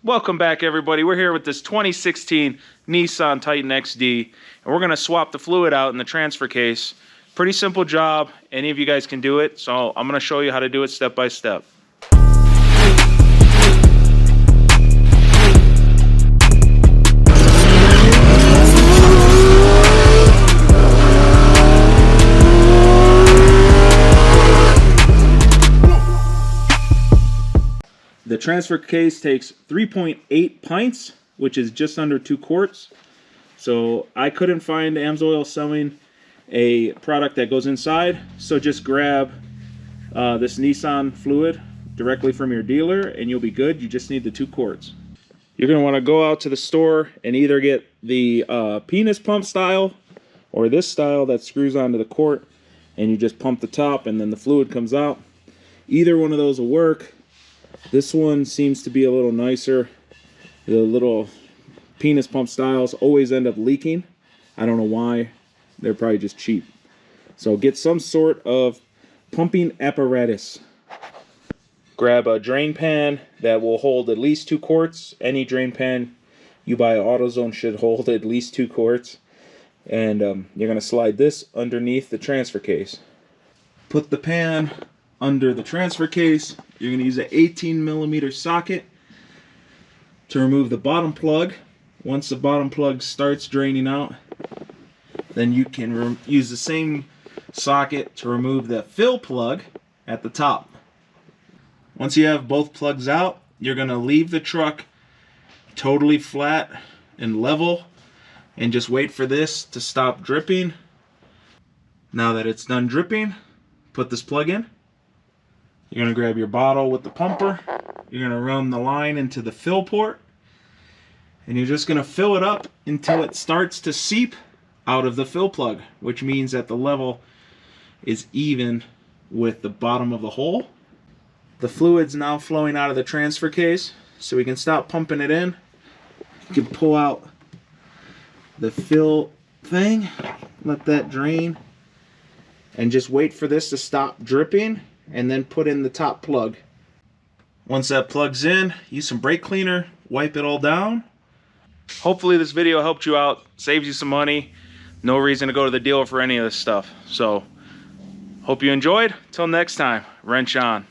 Welcome back, everybody. We're here with this 2016 Nissan Titan XD, and we're going to swap the fluid out in the transfer case. Pretty simple job. Any of you guys can do it, so I'm going to show you how to do it step by step. The transfer case takes 3.8 pints, which is just under 2 quarts. So I couldn't find AMSOIL selling a product that goes inside. So just grab this Nissan fluid directly from your dealer and you'll be good. You just need the 2 quarts. You're going to want to go out to the store and either get the penis pump style or this style that screws onto the quart, and you just pump the top and then the fluid comes out. Either one of those will work. This one seems to be a little nicer. The little penis pump styles always end up leaking. I don't know why. They're probably just cheap. So get some sort of pumping apparatus. Grab a drain pan that will hold at least 2 quarts. Any drain pan you buy at AutoZone should hold at least 2 quarts. And you're going to slide this underneath the transfer case. Put the pan under the transfer case. You're going to use an 18mm socket to remove the bottom plug. Once the bottom plug starts draining out, then you can use the same socket to remove the fill plug at the top. Once you have both plugs out, you're going to leave the truck totally flat and level and just wait for this to stop dripping. Now that it's done dripping, put this plug in. You're going to grab your bottle with the pumper. You're going to run the line into the fill port. And you're just going to fill it up until it starts to seep out of the fill plug, which means that the level is even with the bottom of the hole. The fluid's now flowing out of the transfer case, so we can stop pumping it in. You can pull out the fill thing, let that drain, and just wait for this to stop dripping, and then put in the top plug. Once that plug's in, use some brake cleaner, wipe it all down. Hopefully this video helped you out, saves you some money. No reason to go to the dealer for any of this stuff. So, hope you enjoyed. Till next time, wrench on.